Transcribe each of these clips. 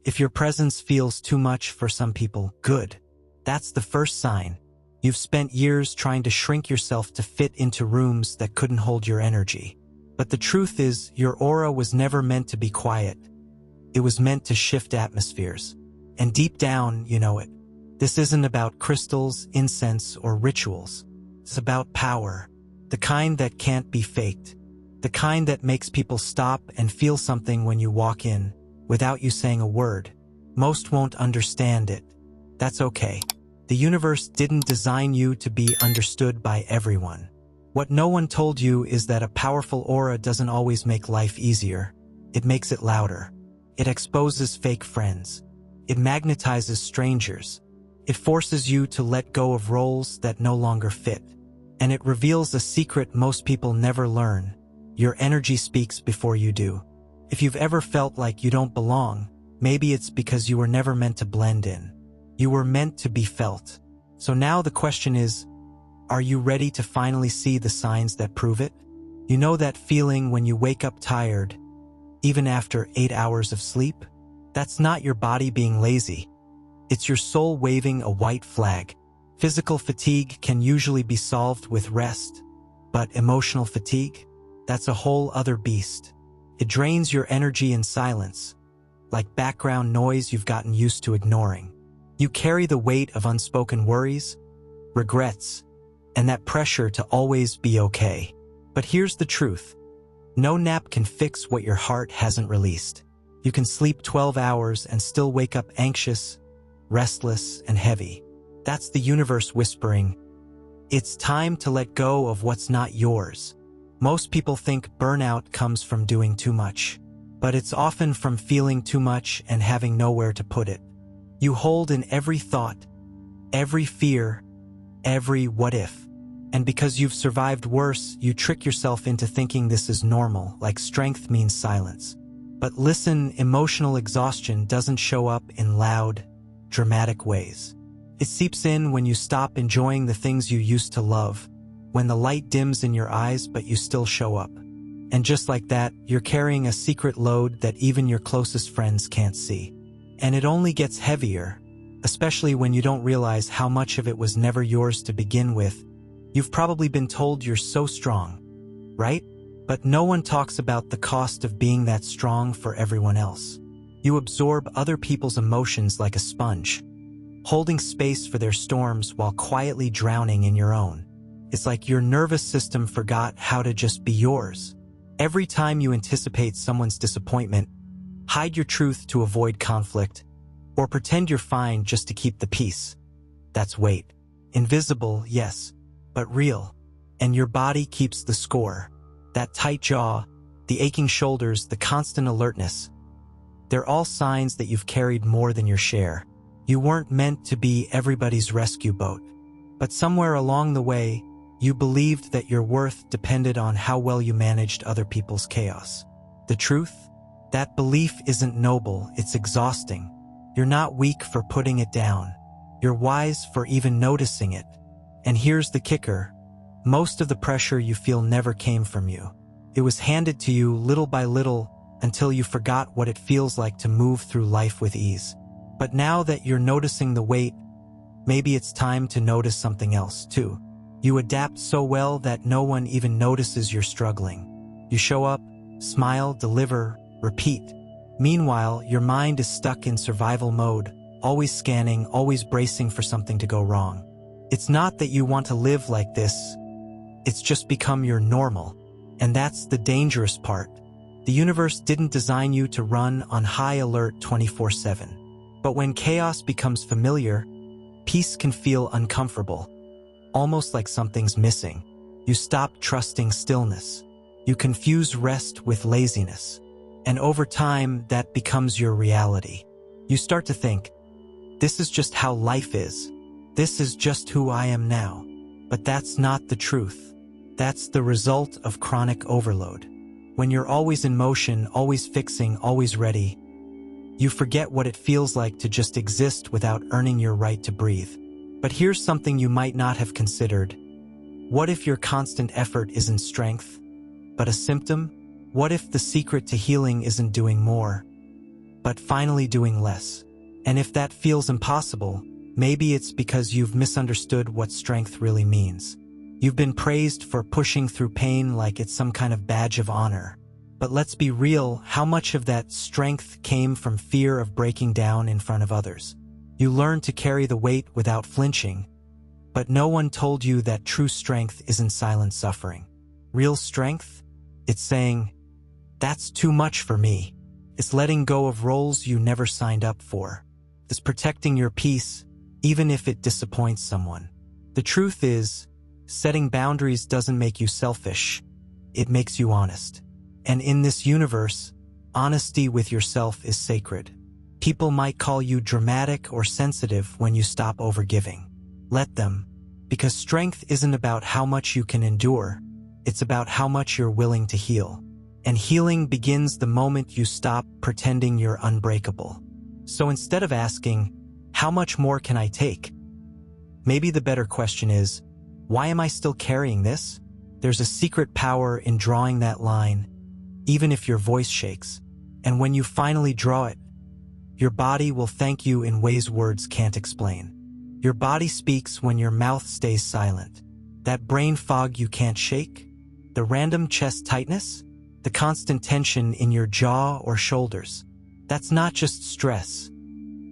If your presence feels too much for some people, good. That's the first sign. You've spent years trying to shrink yourself to fit into rooms that couldn't hold your energy. But the truth is, your aura was never meant to be quiet. It was meant to shift atmospheres. And deep down, you know it. This isn't about crystals, incense, or rituals. It's about power. The kind that can't be faked. The kind that makes people stop and feel something when you walk in, without you saying a word. Most won't understand it. That's okay. The universe didn't design you to be understood by everyone. What no one told you is that a powerful aura doesn't always make life easier. It makes it louder. It exposes fake friends. It magnetizes strangers. It forces you to let go of roles that no longer fit. And it reveals a secret most people never learn. Your energy speaks before you do. If you've ever felt like you don't belong, maybe it's because you were never meant to blend in. You were meant to be felt. So now the question is, are you ready to finally see the signs that prove it? You know that feeling when you wake up tired, even after 8 hours of sleep? That's not your body being lazy. It's your soul waving a white flag. Physical fatigue can usually be solved with rest, but emotional fatigue? That's a whole other beast. It drains your energy in silence, like background noise you've gotten used to ignoring. You carry the weight of unspoken worries, regrets, and that pressure to always be okay. But here's the truth. No nap can fix what your heart hasn't released. You can sleep 12 hours and still wake up anxious, restless, and heavy. That's the universe whispering, it's time to let go of what's not yours. Most people think burnout comes from doing too much, but it's often from feeling too much and having nowhere to put it. You hold in every thought, every fear, every what if. And because you've survived worse, you trick yourself into thinking this is normal, like strength means silence. But listen, emotional exhaustion doesn't show up in loud, dramatic ways. It seeps in when you stop enjoying the things you used to love, when the light dims in your eyes but you still show up. And just like that, you're carrying a secret load that even your closest friends can't see. And it only gets heavier, especially when you don't realize how much of it was never yours to begin with. You've probably been told you're so strong, right? But no one talks about the cost of being that strong for everyone else. You absorb other people's emotions like a sponge, holding space for their storms while quietly drowning in your own. It's like your nervous system forgot how to just be yours. Every time you anticipate someone's disappointment, hide your truth to avoid conflict, or pretend you're fine just to keep the peace. That's weight. Invisible, yes, but real. And your body keeps the score. That tight jaw, the aching shoulders, the constant alertness. They're all signs that you've carried more than your share. You weren't meant to be everybody's rescue boat. But somewhere along the way, you believed that your worth depended on how well you managed other people's chaos. The truth? That belief isn't noble, it's exhausting. You're not weak for putting it down. You're wise for even noticing it. And here's the kicker. Most of the pressure you feel never came from you. It was handed to you little by little until you forgot what it feels like to move through life with ease. But now that you're noticing the weight, maybe it's time to notice something else too. You adapt so well that no one even notices you're struggling. You show up, smile, deliver, repeat. Meanwhile, your mind is stuck in survival mode, always scanning, always bracing for something to go wrong. It's not that you want to live like this, it's just become your normal. And that's the dangerous part. The universe didn't design you to run on high alert 24/7. But when chaos becomes familiar, peace can feel uncomfortable, almost like something's missing. You stop trusting stillness. You confuse rest with laziness. And over time, that becomes your reality. You start to think, this is just how life is. This is just who I am now. But that's not the truth. That's the result of chronic overload. When you're always in motion, always fixing, always ready, you forget what it feels like to just exist without earning your right to breathe. But here's something you might not have considered. What if your constant effort isn't strength, but a symptom? What if the secret to healing isn't doing more, but finally doing less. And if that feels impossible, maybe it's because you've misunderstood what strength really means. You've been praised for pushing through pain like it's some kind of badge of honor. But let's be real, how much of that strength came from fear of breaking down in front of others? You learned to carry the weight without flinching, but no one told you that true strength isn't silent suffering. Real strength? It's saying, "That's too much for me." It's letting go of roles you never signed up for. It's protecting your peace, even if it disappoints someone. The truth is, setting boundaries doesn't make you selfish. It makes you honest. And in this universe, honesty with yourself is sacred. People might call you dramatic or sensitive when you stop overgiving. Let them, because strength isn't about how much you can endure. It's about how much you're willing to heal. And healing begins the moment you stop pretending you're unbreakable. So instead of asking, "How much more can I take?" maybe the better question is, "Why am I still carrying this?" There's a secret power in drawing that line, even if your voice shakes. And when you finally draw it, your body will thank you in ways words can't explain. Your body speaks when your mouth stays silent. That brain fog you can't shake, the random chest tightness, the constant tension in your jaw or shoulders. That's not just stress.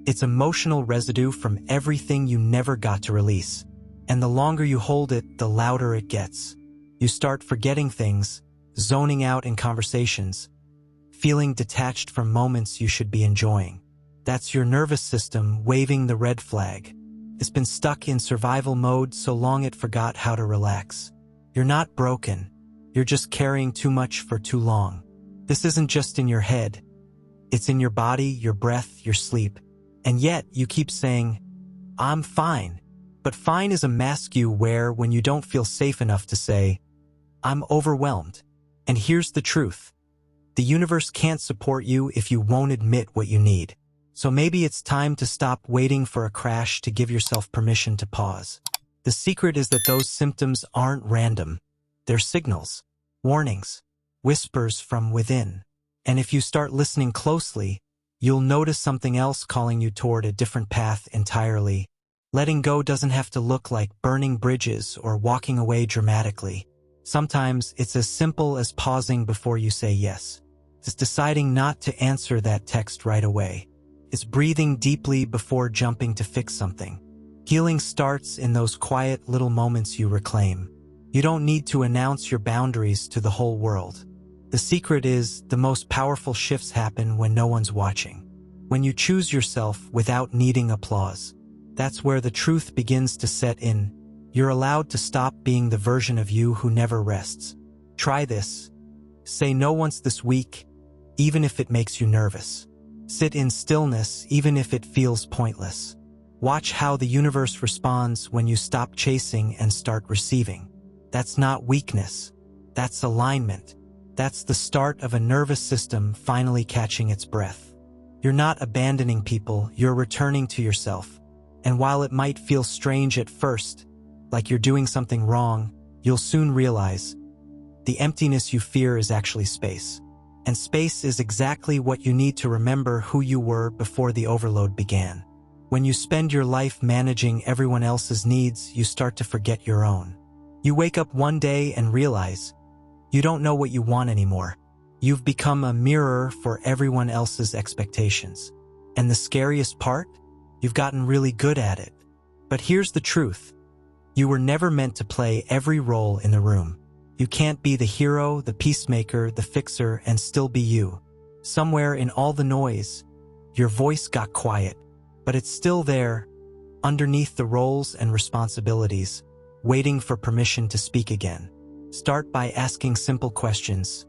It's emotional residue from everything you never got to release. And the longer you hold it, the louder it gets. You start forgetting things, zoning out in conversations, feeling detached from moments you should be enjoying. That's your nervous system waving the red flag. It's been stuck in survival mode so long it forgot how to relax. You're not broken. You're just carrying too much for too long. This isn't just in your head. It's in your body, your breath, your sleep. And yet you keep saying, "I'm fine." But fine is a mask you wear when you don't feel safe enough to say, "I'm overwhelmed." And here's the truth. The universe can't support you if you won't admit what you need. So maybe it's time to stop waiting for a crash to give yourself permission to pause. The secret is that those symptoms aren't random. They're signals, warnings, whispers from within. And if you start listening closely, you'll notice something else calling you toward a different path entirely. Letting go doesn't have to look like burning bridges or walking away dramatically. Sometimes it's as simple as pausing before you say yes. It's deciding not to answer that text right away. It's breathing deeply before jumping to fix something. Healing starts in those quiet little moments you reclaim. You don't need to announce your boundaries to the whole world. The secret is the most powerful shifts happen when no one's watching. When you choose yourself without needing applause. That's where the truth begins to set in. You're allowed to stop being the version of you who never rests. Try this. Say no once this week, even if it makes you nervous. Sit in stillness, even if it feels pointless. Watch how the universe responds when you stop chasing and start receiving. That's not weakness. That's alignment. That's the start of a nervous system finally catching its breath. You're not abandoning people, you're returning to yourself. And while it might feel strange at first, like you're doing something wrong, you'll soon realize the emptiness you fear is actually space. And space is exactly what you need to remember who you were before the overload began. When you spend your life managing everyone else's needs, you start to forget your own. You wake up one day and realize you don't know what you want anymore. You've become a mirror for everyone else's expectations. And the scariest part? You've gotten really good at it. But here's the truth. You were never meant to play every role in the room. You can't be the hero, the peacemaker, the fixer, and still be you. Somewhere in all the noise, your voice got quiet, but it's still there, underneath the roles and responsibilities, waiting for permission to speak again. Start by asking simple questions.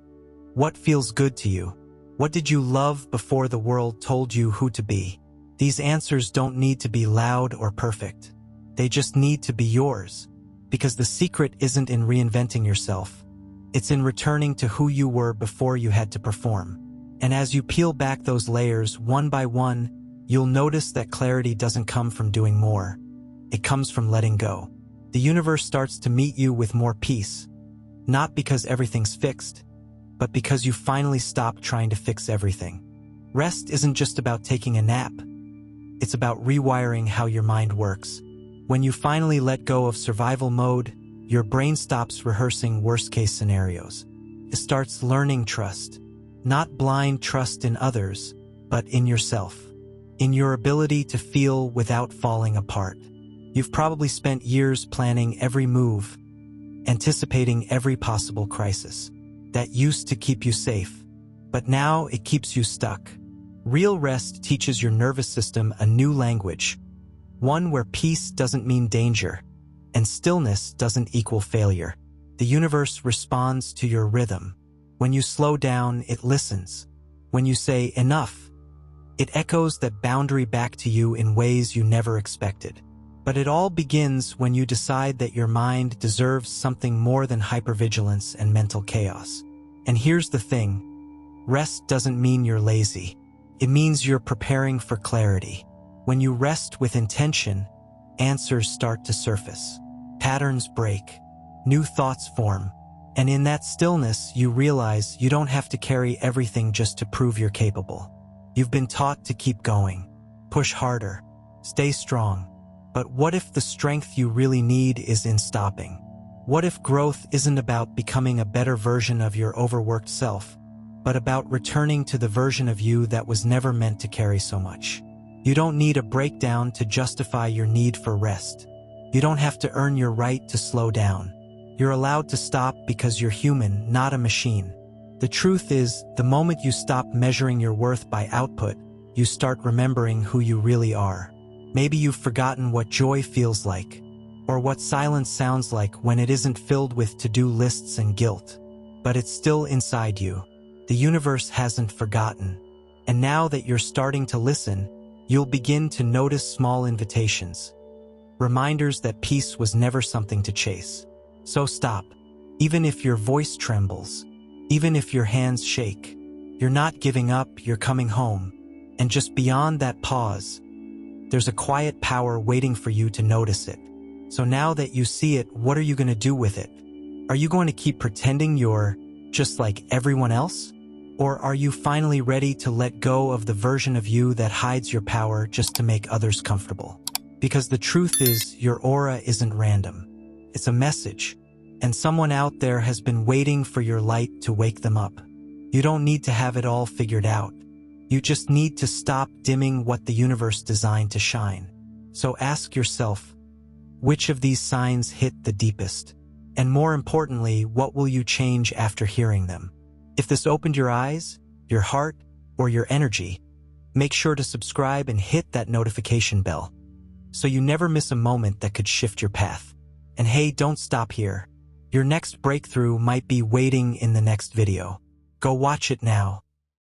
What feels good to you? What did you love before the world told you who to be? These answers don't need to be loud or perfect. They just need to be yours. Because the secret isn't in reinventing yourself. It's in returning to who you were before you had to perform. And as you peel back those layers one by one, you'll notice that clarity doesn't come from doing more. It comes from letting go. The universe starts to meet you with more peace. Not because everything's fixed, but because you finally stopped trying to fix everything. Rest isn't just about taking a nap. It's about rewiring how your mind works. When you finally let go of survival mode, your brain stops rehearsing worst-case scenarios. It starts learning trust, not blind trust in others, but in yourself, in your ability to feel without falling apart. You've probably spent years planning every move, anticipating every possible crisis. That used to keep you safe, but now it keeps you stuck. Real rest teaches your nervous system a new language, one where peace doesn't mean danger, and stillness doesn't equal failure. The universe responds to your rhythm. When you slow down, it listens. When you say enough, it echoes that boundary back to you in ways you never expected. But it all begins when you decide that your mind deserves something more than hypervigilance and mental chaos. And here's the thing, rest doesn't mean you're lazy. It means you're preparing for clarity. When you rest with intention, answers start to surface. Patterns break. New thoughts form. And in that stillness, you realize you don't have to carry everything just to prove you're capable. You've been taught to keep going, push harder, stay strong. But what if the strength you really need is in stopping? What if growth isn't about becoming a better version of your overworked self, but about returning to the version of you that was never meant to carry so much? You don't need a breakdown to justify your need for rest. You don't have to earn your right to slow down. You're allowed to stop because you're human, not a machine. The truth is, the moment you stop measuring your worth by output, you start remembering who you really are. Maybe you've forgotten what joy feels like, or what silence sounds like when it isn't filled with to-do lists and guilt. But it's still inside you. The universe hasn't forgotten. And now that you're starting to listen, you'll begin to notice small invitations. Reminders that peace was never something to chase. So stop. Even if your voice trembles, even if your hands shake, you're not giving up, you're coming home. And just beyond that pause, there's a quiet power waiting for you to notice it. So now that you see it, what are you going to do with it? Are you going to keep pretending you're just like everyone else? Or are you finally ready to let go of the version of you that hides your power just to make others comfortable? Because the truth is, your aura isn't random. It's a message, and someone out there has been waiting for your light to wake them up. You don't need to have it all figured out. You just need to stop dimming what the universe designed to shine. So ask yourself, which of these signs hit the deepest? And more importantly, what will you change after hearing them? If this opened your eyes, your heart, or your energy, make sure to subscribe and hit that notification bell so you never miss a moment that could shift your path. And hey, don't stop here. Your next breakthrough might be waiting in the next video. Go watch it now.